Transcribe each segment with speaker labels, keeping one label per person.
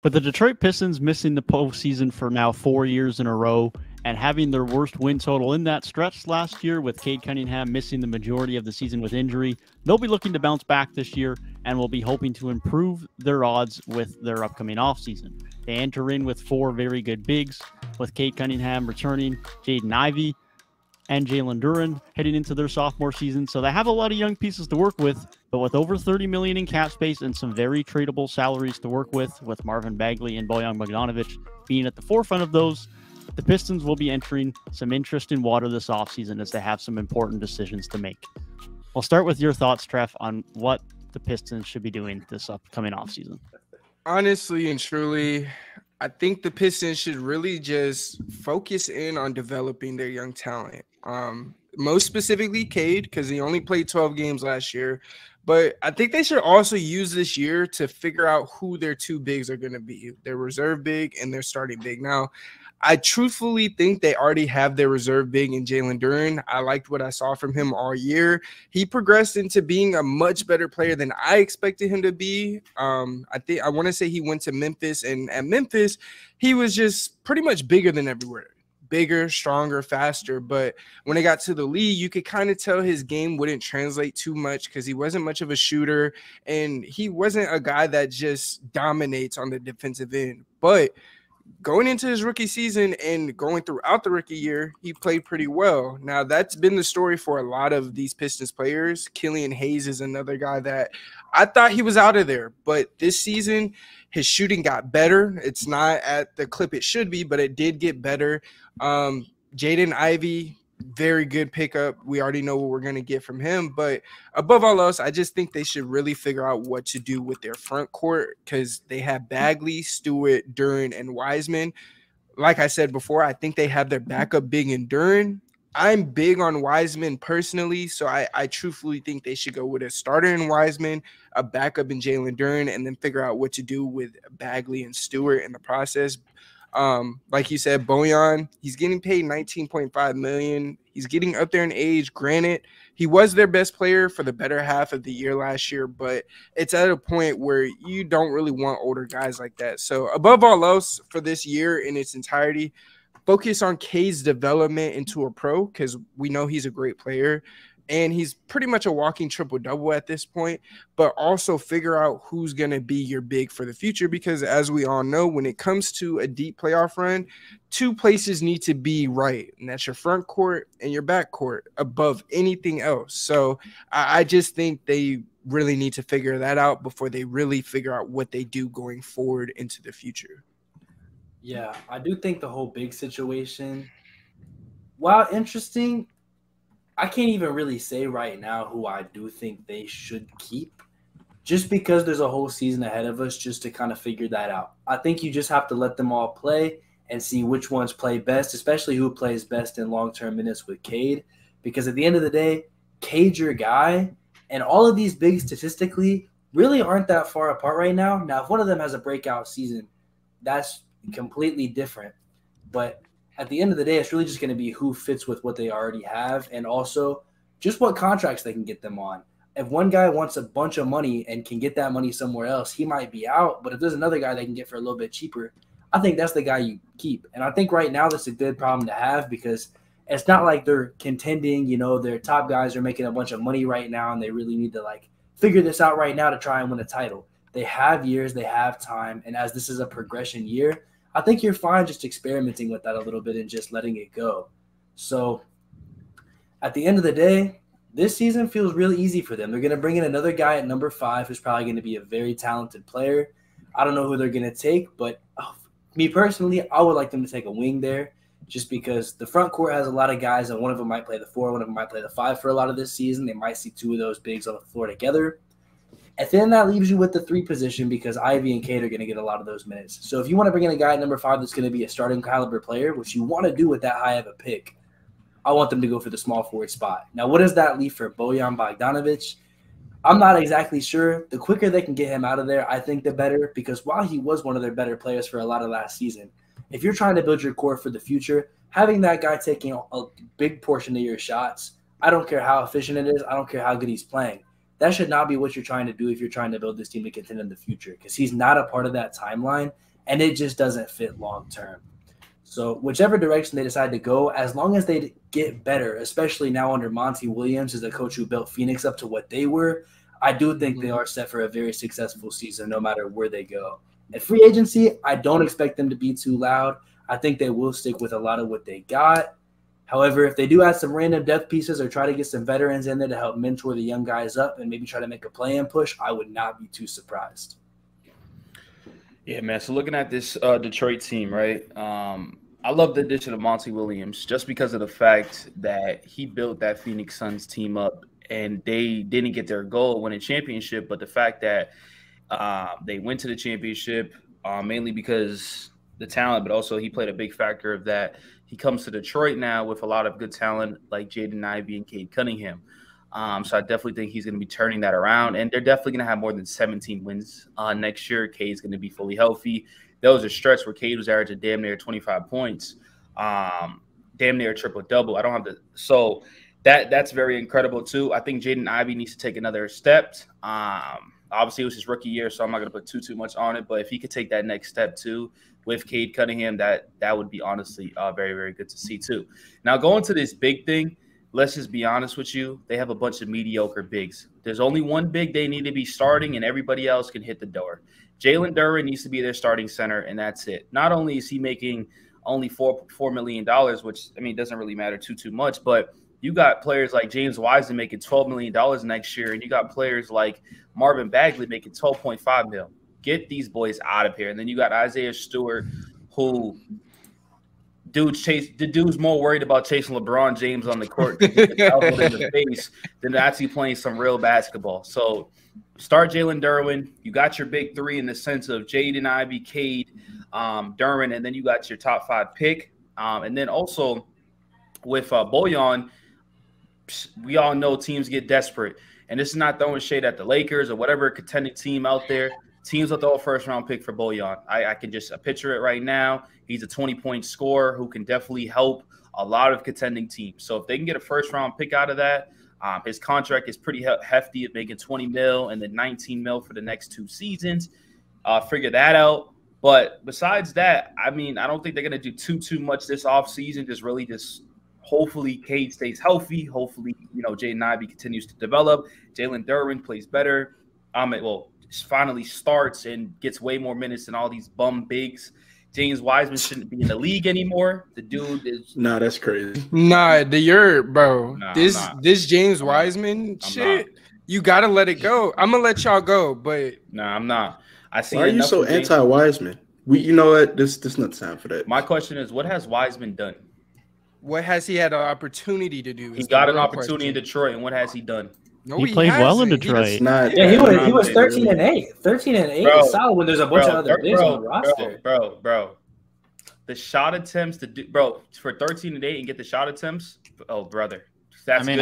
Speaker 1: But the Detroit Pistons missing the postseason for now 4 years in a row and having their worst win total in that stretch last year with Cade Cunningham missing the majority of the season with injury, they'll be looking to bounce back this year and will be hoping to improve their odds with their upcoming offseason. They enter in with 4 very good bigs, with Cade Cunningham returning, Jaden Ivey, and Jalen Duren heading into their sophomore season. So they have a lot of young pieces to work with, but with over $30 million in cap space and some very tradable salaries to work with Marvin Bagley and Bojan Bogdanovic being at the forefront of those, the Pistons will be entering some interesting water this offseason as they have some important decisions to make. I'll start with your thoughts, Treff, on what the Pistons should be doing this upcoming offseason.
Speaker 2: Honestly and truly, I think the Pistons should really just focus in on developing their young talent. Most specifically Cade, because he only played 12 games last year. But I think they should also use this year to figure out who their 2 bigs are going to be, their reserve big and their starting big. Now, I truthfully think they already have their reserve big in Jalen Duren. I liked what I saw from him all year. He progressed into being a much better player than I expected him to be. I want to say he went to Memphis, and at Memphis, he was just pretty much bigger than everywhere. Bigger, stronger, faster. But when it got to the league, you could kind of tell his game wouldn't translate too much because he wasn't much of a shooter, and he wasn't a guy that just dominates on the defensive end. But going into his rookie season and going throughout the rookie year, he played pretty well. Now, that's been the story for a lot of these Pistons players. Killian Hayes is another guy that I thought he was out of there. But this season, his shooting got better. It's not at the clip it should be, but it did get better. Jaden Ivey, very good pickup. We already know what we're going to get from him. But above all else, I just think they should really figure out what to do with their front court because they have Bagley, Stewart, Duren, and Wiseman. Like I said before, I think they have their backup big in Duren. I'm big on Wiseman personally, so I truthfully think they should go with a starter in Wiseman, a backup in Jalen Duren, and then figure out what to do with Bagley and Stewart in the process. Like you said, Bojan, he's getting paid $19.5 million. He's getting up there in age. Granted, he was their best player for the better half of the year last year, but it's at a point where you don't really want older guys like that. So above all else, for this year in its entirety, focus on Cade's development into a pro because we know he's a great player. And he's pretty much a walking triple-double at this point, but also figure out who's going to be your big for the future because as we all know, when it comes to a deep playoff run, 2 places need to be right, and that's your front court and your back court above anything else. So I just think they really need to figure that out before they really figure out what they do going forward into the future.
Speaker 3: Yeah, I do think the whole big situation, while interesting, I can't even really say right now who I do think they should keep just because there's a whole season ahead of us just to kind of figure that out. I think you just have to let them all play and see which ones play best, especially who plays best in long-term minutes with Cade, because at the end of the day, Cade's your guy, and all of these bigs statistically really aren't that far apart right now. Now, if one of them has a breakout season, that's completely different, but at the end of the day, it's really just going to be who fits with what they already have and also just what contracts they can get them on. If one guy wants a bunch of money and can get that money somewhere else, he might be out. But if there's another guy they can get for a little bit cheaper, I think that's the guy you keep. And I think right now that's a good problem to have because it's not like they're contending, their top guys are making a bunch of money right now and they really need to figure this out right now to try and win a title. They have years, they have time. And as this is a progression year, I think you're fine just experimenting with that a little bit and just letting it go. So at the end of the day, this season feels really easy for them. They're going to bring in another guy at number 5 who's probably going to be a very talented player. I don't know who they're going to take, but me personally, I would like them to take a wing there just because the front court has a lot of guys and one of them might play the 4, one of them might play the 5 for a lot of this season. They might see 2 of those bigs on the floor together. And then that leaves you with the 3 position because Ivey and Cade are going to get a lot of those minutes. So if you want to bring in a guy at number 5 that's going to be a starting caliber player, which you want to do with that high of a pick, I want them to go for the small forward spot. Now, what does that leave for Bojan Bogdanovic? I'm not exactly sure. The quicker they can get him out of there, I think the better because while he was one of their better players for a lot of last season, if you're trying to build your core for the future, having that guy taking a big portion of your shots, I don't care how efficient it is. I don't care how good he's playing. That should not be what you're trying to do if you're trying to build this team to contend in the future because he's not a part of that timeline. and it just doesn't fit long term. So whichever direction they decide to go, as long as they get better, especially now under Monty Williams as the coach who built Phoenix up to what they were, I do think they are set for a very successful season no matter where they go. At free agency, I don't expect them to be too loud. I think they will stick with a lot of what they got. However, if they do add some random depth pieces or try to get some veterans in there to help mentor the young guys up and maybe try to make a play-in push, I would not be too surprised.
Speaker 4: Yeah, man. So looking at this Detroit team, right? I love the addition of Monty Williams just because of the fact that he built that Phoenix Suns team up and they didn't get their goal, win a championship. But the fact that they went to the championship mainly because the talent, but also he played a big factor of that. He comes to Detroit now with a lot of good talent like Jaden, Ivey, and Cade Cunningham. So I definitely think he's going to be turning that around, and they're definitely going to have more than 17 wins next year. Cade's going to be fully healthy. There was a stretch where Cade was averaging damn near 25 points, damn near triple-double. I don't have to – so that's very incredible too. I think Jaden Ivey needs to take another step. Obviously, it was his rookie year, so I'm not going to put too much on it. But if he could take that next step too with Cade Cunningham, that would be honestly very, very good to see too. Now, going to this big thing, let's just be honest with you. They have a bunch of mediocre bigs. There's only one big they need to be starting, and everybody else can hit the door. Jalen Duren needs to be their starting center, and that's it. Not only is he making only $4 million, which, I mean, doesn't really matter too much, but you got players like James Wiseman making $12 million next year, and you got players like Marvin Bagley making $12.5 million. Get these boys out of here. And then you got Isaiah Stewart, who the dude's more worried about chasing LeBron James on the court to get elbowed in the face than actually playing some real basketball. So start Jalen Duren. You got your big three in the sense of Jaden, Ivey, Cade, Duren, and then you got your top 5 pick. And then also with Bojan, we all know teams get desperate. And this is not throwing shade at the Lakers or whatever contending team out there. Teams will throw a first-round pick for Bojan. I can just picture it right now. He's a 20-point scorer who can definitely help a lot of contending teams. So if they can get a first-round pick out of that, his contract is pretty hefty at making $20 million and then $19 million for the next 2 seasons. Figure that out. But besides that, I mean, I don't think they're going to do too much this offseason. Just hopefully Cade stays healthy. Hopefully, Jaden Ivey continues to develop. Jalen Duren plays better. Finally starts and gets way more minutes than all these bum bigs. James Wiseman shouldn't be in the league anymore. The dude is
Speaker 2: that's crazy. This James Wiseman shit, you gotta let it go. I'm gonna let y'all go, but
Speaker 4: I'm not. Why
Speaker 5: are you so anti-Wiseman? You know what? This not time for that.
Speaker 4: My question is, what has Wiseman done?
Speaker 2: What has he had an opportunity to do?
Speaker 4: He got an opportunity in Detroit, and what has he done?
Speaker 1: No, he played well in Detroit.
Speaker 3: He was 13-8. 13-8 is solid when there's a bunch of other bigs on the roster.
Speaker 4: Bro. The shot attempts, for 13-8 and get the shot attempts. Oh, brother. That's good.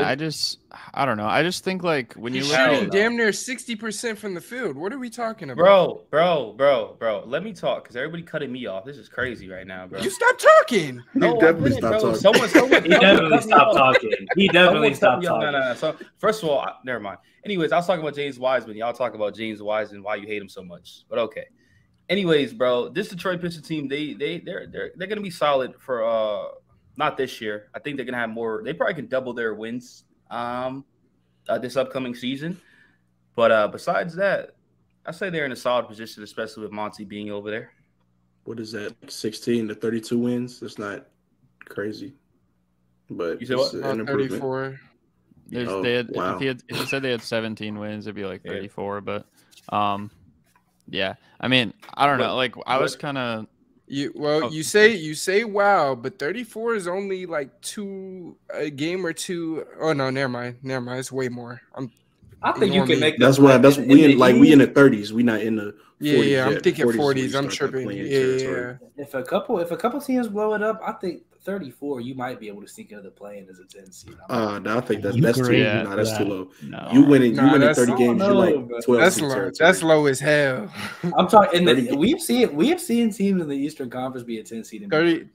Speaker 6: I don't know. I just think like when
Speaker 2: He's
Speaker 6: you
Speaker 2: shooting damn near 60% from the field. What are we talking about?
Speaker 4: Bro. Let me talk because everybody cutting me off. This is crazy right now, bro.
Speaker 2: You stop talking.
Speaker 5: No, he definitely stopped talking.
Speaker 3: He definitely stopped talking. He definitely stopped talking.
Speaker 4: No. So first of all, never mind. Anyways, I was talking about James Wiseman. Y'all talk about James Wiseman, why you hate him so much. But okay. Anyways, bro, this Detroit Pistons team, they're gonna be solid for not this year. I think they're gonna have more. They probably can double their wins this upcoming season. But besides that, I say they're in a solid position, especially with Monty being over there.
Speaker 5: What is that? 16 to 32 wins. That's not crazy. But
Speaker 4: you said what?
Speaker 2: 34.
Speaker 6: If he said they had 17 wins, it'd be like 34. But yeah. I mean, I don't know. Like I was kind of.
Speaker 2: You say wow, but 34 is only like a game or two. Oh no, never mind. It's way more.
Speaker 3: I think you can make.
Speaker 5: That's why. We in the 30s. We not in the 40s.
Speaker 2: Yeah. I'm thinking 40s. I'm tripping. Yeah.
Speaker 3: If a couple teams blow it up, I think 34. You might be able to sneak into the play-in as a 10 seed.
Speaker 5: No, I think that's too.
Speaker 1: Yeah,
Speaker 5: no, that's too low.
Speaker 1: No.
Speaker 5: You winning 30 games. You're like 12.
Speaker 2: That's low. That's low as hell.
Speaker 3: I'm talking. We've seen teams in the Eastern Conference be a 10 seed.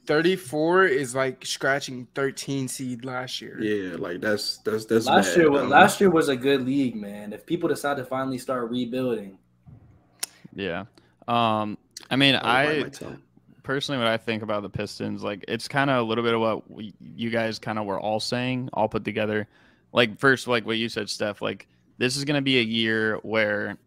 Speaker 2: 34 is like scratching 13 seed last year.
Speaker 5: Yeah, like that's
Speaker 3: last
Speaker 5: bad.
Speaker 3: year. Last year was a good league, man. If people decide to finally start rebuilding.
Speaker 6: Yeah. I mean, personally, what I think about the Pistons, like, it's kind of a little bit of what you guys kind of were all saying, all put together. Like, first, like what you said, Steph, like, this is going to be a year where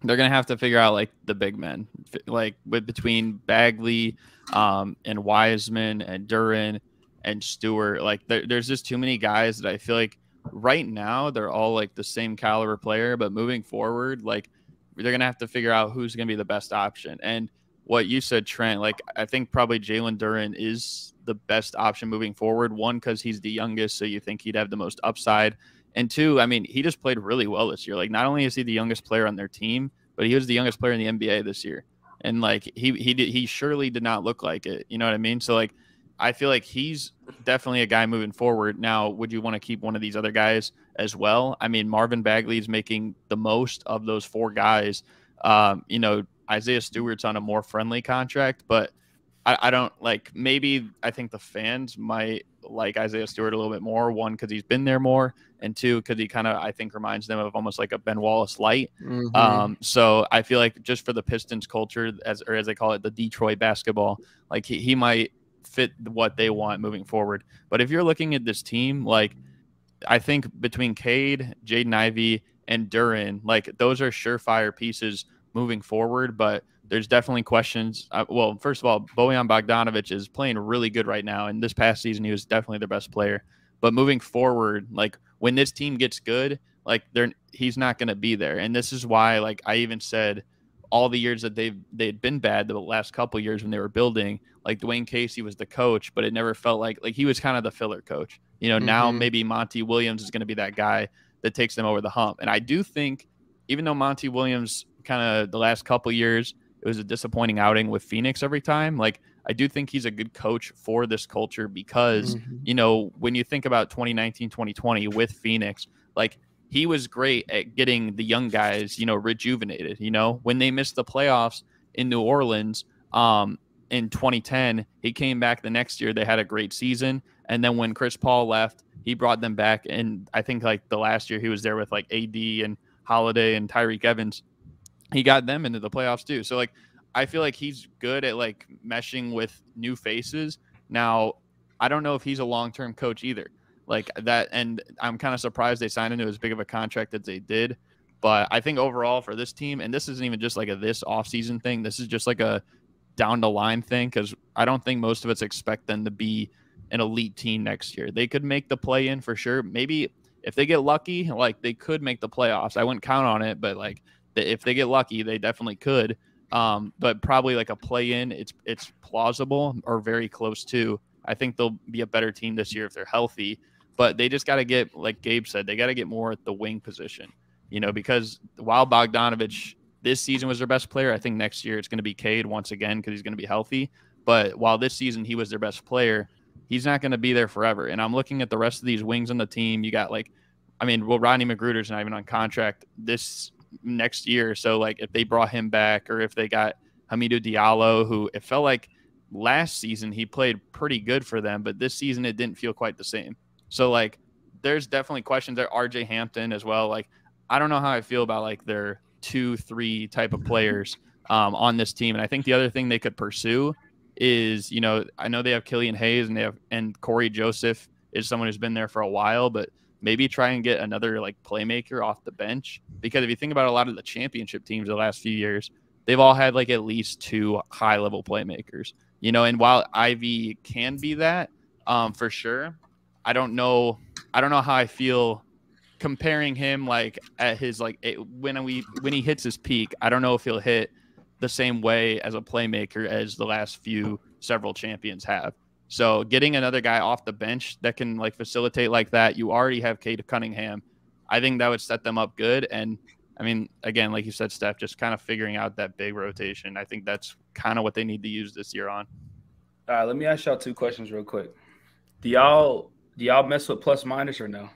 Speaker 6: they're going to have to figure out, like, the big men, like, between Bagley and Wiseman and Duren and Stewart. Like, there's just too many guys that I feel like right now they're all, like, the same caliber player, but moving forward, like, they're going to have to figure out who's going to be the best option. And what you said, Trent, like, I think probably Jalen Duren is the best option moving forward. One, because he's the youngest, so you think he'd have the most upside. And two, I mean, he just played really well this year. Like, not only is he the youngest player on their team, but he was the youngest player in the NBA this year. And, like, he surely did not look like it. You know what I mean? So, like, I feel like he's definitely a guy moving forward. Now, would you want to keep one of these other guys as well? I mean, Marvin Bagley is making the most of those four guys. You know, Isaiah Stewart's on a more friendly contract, but I don't like, maybe I think the fans might like Isaiah Stewart a little bit more. One, because he's been there more, and two, because he kind of, I think, reminds them of almost like a Ben Wallace light. So I feel like just for the Pistons culture, as they call it, the Detroit basketball, like he might fit what they want moving forward. But if you're looking at this team, like, I think between Cade, Jaden, Ivey, and Duren, like, those are surefire pieces moving forward, but there's definitely questions. Well, first of all, Bojan Bogdanovic is playing really good right now, and this past season he was definitely their best player. But moving forward, like, when this team gets good, like, he's not going to be there. And this is why, like, I even said all the years that they'd been bad, the last couple of years when they were building, like, Dwayne Casey was the coach, but it never felt like he was kind of the filler coach. You know, now maybe Monty Williams is going to be that guy that takes them over the hump. And I do think, even though Monty Williams kind of the last couple of years, it was a disappointing outing with Phoenix every time, like, I do think he's a good coach for this culture because, you know, when you think about 2019, 2020 with Phoenix, like, he was great at getting the young guys, you know, rejuvenated. You know, when they missed the playoffs in New Orleans in 2010, he came back the next year. They had a great season. And then when Chris Paul left, he brought them back. And I think, like, the last year he was there with, like, AD and Holiday and Tyreek Evans, he got them into the playoffs too. So, like, I feel like he's good at, like, meshing with new faces. Now, I don't know if he's a long-term coach either. Like that, and I'm kind of surprised they signed into as big of a contract as they did. But I think overall for this team, and this isn't even just like this offseason thing, this is just like a down the line thing, because I don't think most of us expect them to be an elite team next year. They could make the play in for sure. Maybe if they get lucky, like, they could make the playoffs. I wouldn't count on it, but, like, if they get lucky, they definitely could. But probably like a play in, it's plausible or very close to. I think they'll be a better team this year if they're healthy. But they just got to get, like Gabe said, they got to get more at the wing position, you know, because while Bogdanovic this season was their best player, I think next year it's going to be Cade once again because he's going to be healthy. But while this season he was their best player, he's not going to be there forever. And I'm looking at the rest of these wings on the team. You got, like, I mean, well, Rodney McGruder's not even on contract this next year. So, like, if they brought him back, or if they got Hamidou Diallo, who it felt like last season he played pretty good for them, but this season it didn't feel quite the same. So, like, there's definitely questions there. RJ Hampton as well. Like, I don't know how I feel about, like, their 2-3 type of players on this team. And I think the other thing they could pursue is, you know, I know they have Killian Hayes and Corey Joseph is someone who's been there for a while, but maybe try and get another, like, playmaker off the bench. Because if you think about a lot of the championship teams the last few years, they've all had, like, at least 2 high-level playmakers, you know. And while Ivey can be that for sure, I don't know how I feel comparing him, like, at his, like, when he hits his peak. I don't know if he'll hit the same way as a playmaker as the last several champions have. So getting another guy off the bench that can, like, facilitate like that, you already have Cade Cunningham. I think that would set them up good. And I mean, again, like you said, Steph, just kind of figuring out that big rotation. I think that's kind of what they need to use this year on.
Speaker 4: All right, let me ask y'all 2 questions real quick. Do y'all mess with plus minus or no?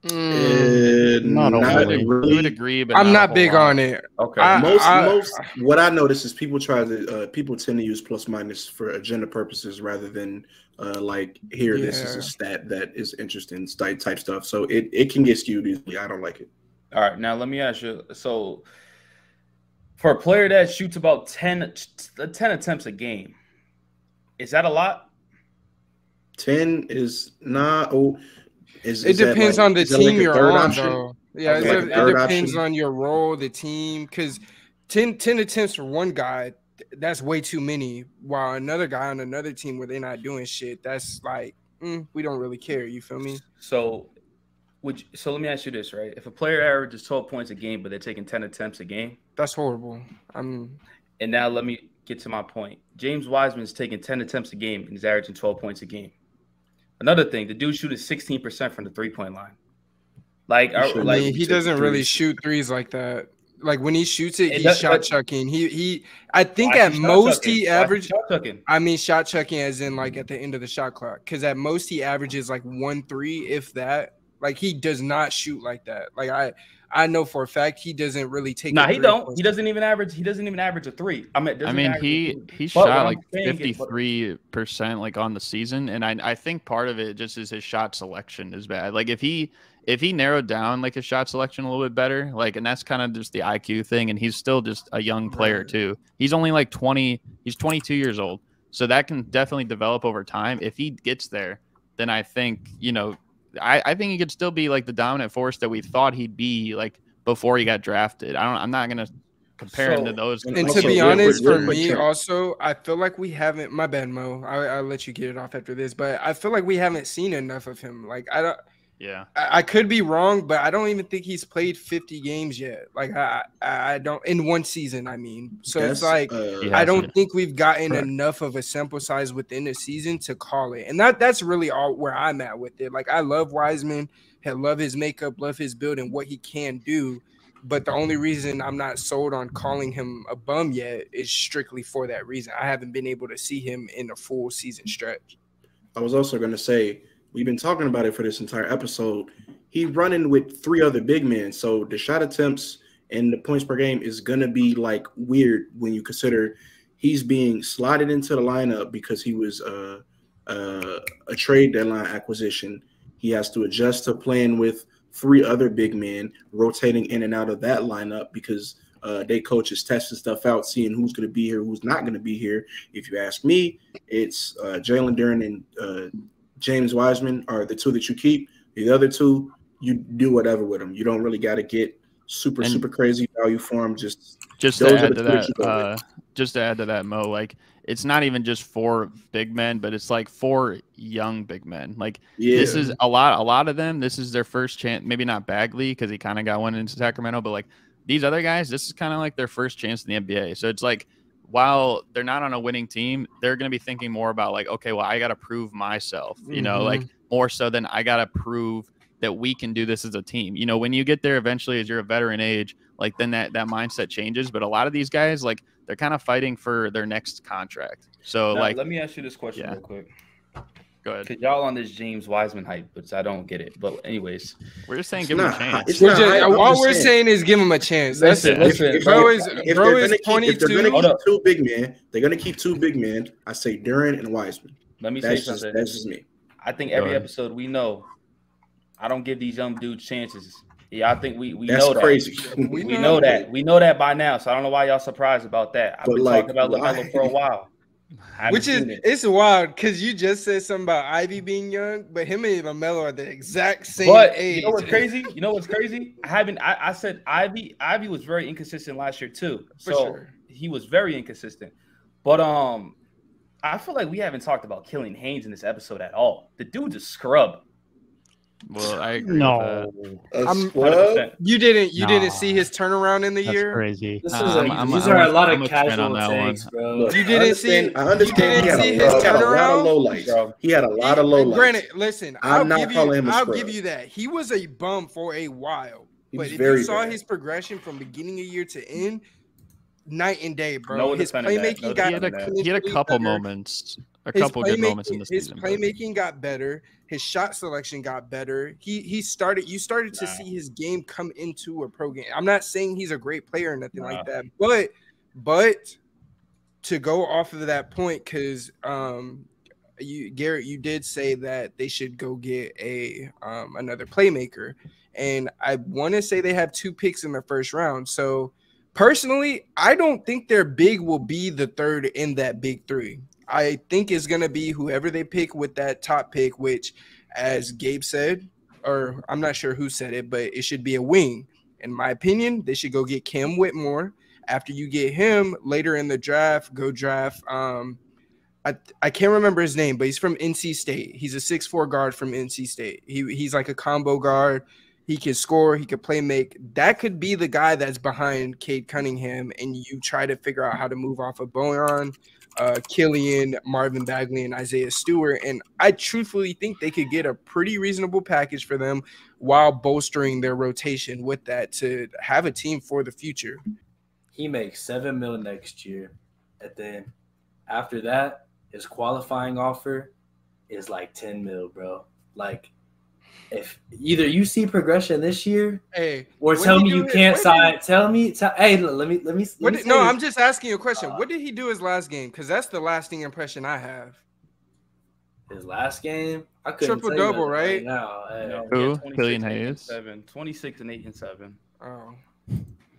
Speaker 1: Not
Speaker 5: really.
Speaker 6: We would agree, but
Speaker 2: I'm not big on it.
Speaker 4: Okay.
Speaker 5: Most what I notice is people tend to use plus minus for agenda purposes rather than like, here, this is a stat that is interesting type stuff. So it can get skewed easily. I don't like it.
Speaker 4: All right, now let me ask you. So For a player that shoots about 10 attempts a game, is that a lot?
Speaker 5: 10 is not. Oh,
Speaker 2: it depends on the team you're on, though. Yeah,
Speaker 4: Okay.
Speaker 2: it depends on your role, the team, because 10 attempts for one guy, that's way too many. While another guy on another team where they're not doing shit, that's like, we don't really care. You feel me?
Speaker 4: So let me ask you this, right? If a player averages 12 points a game, but they're taking 10 attempts a game,
Speaker 2: that's horrible.
Speaker 4: And now let me get to my point. James Wiseman is taking 10 attempts a game and he's averaging 12 points a game. Another thing, the dude shoots 16% from the 3-point line.
Speaker 2: He doesn't really shoot threes like that. Like when he shoots it, he's shot chucking. I think at most he averages. I mean, shot chucking as in like at the end of the shot clock. Because at most he averages like 1-3, if that. Like he does not shoot like that. Like I know for a fact he doesn't really take.
Speaker 4: No, he don't. He doesn't even average. He doesn't even average a 3. I mean,
Speaker 6: he shot like 53% like on the season, and I think part of it just is his shot selection is bad. Like if he narrowed down like his shot selection a little bit better, like, and that's kind of just the IQ thing, and he's still just a young player too. He's only like 20. He's 22 years old, so that can definitely develop over time. If he gets there, then I think I think he could still be like the dominant force that we thought he'd be like before he got drafted. I'm not gonna compare him to those.
Speaker 2: And to be honest, for me also, I feel like we haven't. My bad, Mo. I'll let you get it off after this, but I feel like we haven't seen enough of him. Like I don't.
Speaker 6: Yeah,
Speaker 2: I could be wrong, but I don't even think he's played 50 games yet. Like I don't in one season. I mean, so it's like I don't think we've gotten enough of a sample size within the season to call it. And that's really all where I'm at with it. Like I love Wiseman, I love his makeup, love his build and what he can do. But the only reason I'm not sold on calling him a bum yet is strictly for that reason. I haven't been able to see him in a full season stretch.
Speaker 5: I was also going to say, we've been talking about it for this entire episode. He's running with 3 other big men. So the shot attempts and the points per game is going to be like weird when you consider he's being slotted into the lineup because he was a trade deadline acquisition. He has to adjust to playing with 3 other big men, rotating in and out of that lineup because they coaches testing stuff out, seeing who's going to be here, who's not going to be here. If you ask me, it's Jalen, Duren, and James Wiseman are the 2 that you keep. The other 2, you do whatever with them. You don't really got to get super crazy value for them. Just
Speaker 6: to add to that, Mo, like it's not even just 4 big men, but it's like 4 young big men. Like this is a lot of them. This is their first chance. Maybe not Bagley because he kind of got one into Sacramento, but like these other guys, this is kind of like their first chance in the NBA. So it's like, while they're not on a winning team, they're going to be thinking more about like, okay, well, I got to prove myself, like more so than I got to prove that we can do this as a team. When you get there eventually as you're a veteran age, like then that mindset changes. But a lot of these guys, like they're kind of fighting for their next contract. So
Speaker 4: now,
Speaker 6: like,
Speaker 4: let me ask you this question real quick.
Speaker 6: Go ahead.
Speaker 4: Because y'all on this James Wiseman hype, but I don't get it. But anyways,
Speaker 6: we're just saying give him a chance.
Speaker 2: All we're saying is give him a chance. That's it. Bro is 22.
Speaker 5: If they're going to keep 2 big men, they're going to keep 2 big men. I say Duren and Wiseman.
Speaker 4: Let me say something.
Speaker 5: That's just me.
Speaker 4: I think every episode we know I don't give these young dudes chances. Yeah, I think we know that.
Speaker 5: That's crazy.
Speaker 4: We know that. We know that by now. So I don't know why y'all surprised about that. I've been talking about LaMelo for a while.
Speaker 2: Which is it's wild because you just said something about Ivey being young, but him and LaMelo are the exact same age.
Speaker 4: You know what's crazy? I said Ivey was very inconsistent last year too. He was very inconsistent. But I feel like we haven't talked about Killian Haynes in this episode at all. The dude's a scrub.
Speaker 6: Well, I agree.
Speaker 1: No,
Speaker 2: you didn't see his turnaround in the year.
Speaker 1: Crazy.
Speaker 3: These are a lot of casual takes, bro.
Speaker 5: Look,
Speaker 2: you didn't see.
Speaker 5: I understand. He had a lot of low lights. He had a lot of low lights.
Speaker 2: Granted, listen, I'll
Speaker 5: give
Speaker 2: you that. He was a bum for a while, but if you saw his progression from beginning of year to end, night and day, bro. His playmaking
Speaker 6: he had a couple moments. A couple good moments in the season.
Speaker 2: His playmaking got better. His shot selection got better. You started to see his game come into a pro game. I'm not saying he's a great player or nothing like that, but to go off of that point, because Garrett, you did say that they should go get another playmaker, and I want to say they have 2 picks in the first round. So Personally, I don't think their big will be the third in that big three. I think it's going to be whoever they pick with that top pick, which, as Gabe said, or I'm not sure who said it, but it should be a wing. In my opinion, they should go get Cam Whitmore. After you get him later in the draft, go draft. I can't remember his name, but he's from NC State. He's a 6'4" guard from NC State. He's like a combo guard. He can score. He can play make. That could be the guy that's behind Cade Cunningham, and you try to figure out how to move off of Bojan, Killian, Marvin Bagley, and Isaiah Stewart. And I truthfully think they could get a pretty reasonable package for them while bolstering their rotation with that to have a team for the future.
Speaker 3: He makes $7 million next year. And then after that, his qualifying offer is like $10 million, bro. Like, if either you see progression this year, or tell me you can't sign. Hey, let me.
Speaker 2: No, I'm just asking you a question. What did he do his last game? Because that's the lasting impression I have.
Speaker 3: His last game, I couldn't
Speaker 2: triple double, right?
Speaker 3: Now,
Speaker 6: who? Killian Hayes.
Speaker 4: 26 and 8 and 7.
Speaker 2: Oh.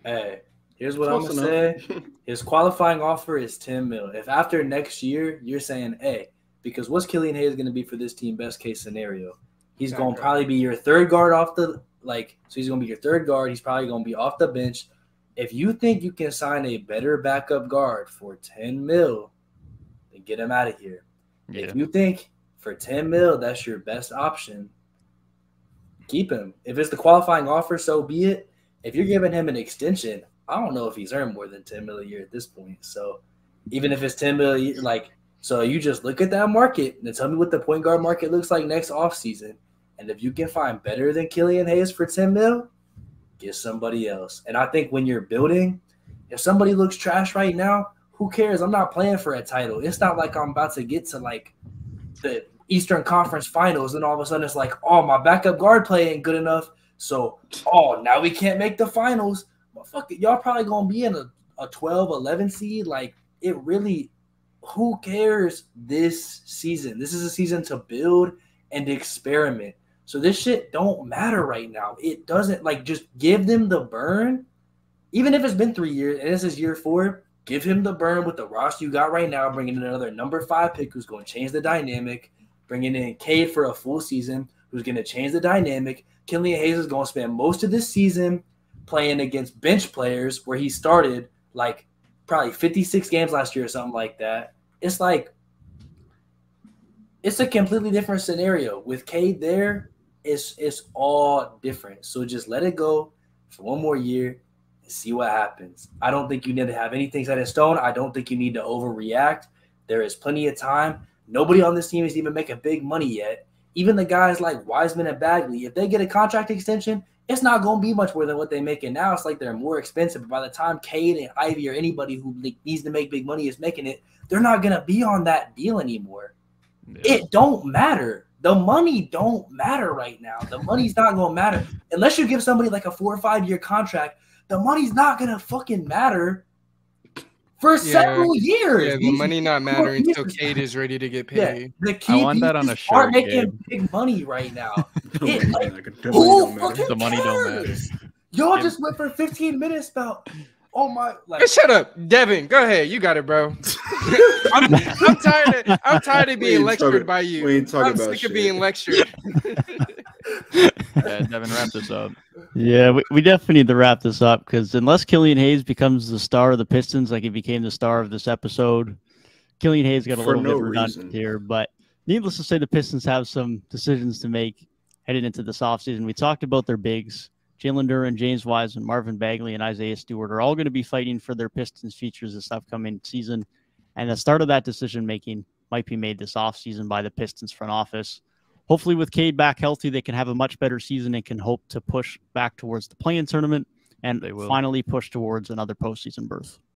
Speaker 3: Hey, here's what I'm gonna say. His qualifying offer is $10 million. If after next year you're saying, hey, because what's Killian Hayes going to be for this team? Best case scenario. He's going to probably be your third guard off the so he's going to be your third guard. He's probably going to be off the bench. If you think you can sign a better backup guard for $10 million, then get him out of here. Yeah. If you think for $10 million that's your best option, keep him. If it's the qualifying offer, so be it. If you're giving him an extension, I don't know if he's earned more than $10 million a year at this point. So even if it's $10 million, so you just look at that market and tell me what the point guard market looks like next offseason. And if you can find better than Killian Hayes for $10 million, get somebody else. And I think when you're building, if somebody looks trash right now, who cares? I'm not playing for a title. It's not like I'm about to get to the Eastern Conference Finals and all of a sudden it's like, oh, my backup guard play ain't good enough. So, now we can't make the finals. Well, fuck it. Y'all probably going to be in a 12, 11 seed. It really – who cares this season? This is a season to build and experiment. So this shit don't matter right now. It doesn't just give them the burn. Even if it's been 3 years and this is year 4, give him the burn with the roster you got right now, bringing in another number 5 pick who's going to change the dynamic, bringing in Cade for a full season who's going to change the dynamic. Killian Hayes is going to spend most of this season playing against bench players where he started probably 56 games last year or something like that. It's it's a completely different scenario. With Cade there, it's all different. So just let it go for one more year and see what happens. I don't think you need to have anything set in stone. I don't think you need to overreact. There is plenty of time. Nobody on this team is even making big money yet. Even the guys like Wiseman and Bagley, if they get a contract extension, it's not going to be much more than what they're making now. It's like they're more expensive. But by the time Cade and Ivey or anybody who needs to make big money is making it, they're not going to be on that deal anymore. Yeah. It don't matter. The money don't matter right now. The money's not going to matter. Unless you give somebody a 4 or 5 year contract, the money's not going to fucking matter for several years.
Speaker 2: Yeah, the money not mattering until Cade is ready to get paid.
Speaker 3: Yeah, the key
Speaker 6: I want that on a shirt.
Speaker 3: Aren't making big money right now.
Speaker 6: The money don't matter.
Speaker 3: Y'all just went for 15 minutes about
Speaker 2: Hey, shut up, Devin. Go ahead. You got it, bro. I'm tired of being lectured by you.
Speaker 5: We ain't talking about
Speaker 2: sick
Speaker 5: shit.
Speaker 2: of being lectured.
Speaker 6: Yeah, Devin, wrap this up.
Speaker 1: Yeah, we definitely need to wrap this up because unless Killian Hayes becomes the star of the Pistons, like he became the star of this episode, Killian Hayes got a little bit redundant here. But needless to say, the Pistons have some decisions to make heading into this offseason. We talked about their bigs. Jalen Duren, James Wiseman, Marvin Bagley, and Isaiah Stewart are all going to be fighting for their Pistons futures this upcoming season. And the start of that decision-making might be made this offseason by the Pistons front office. Hopefully with Cade back healthy, they can have a much better season and can hope to push back towards the play-in tournament and finally push towards another postseason berth.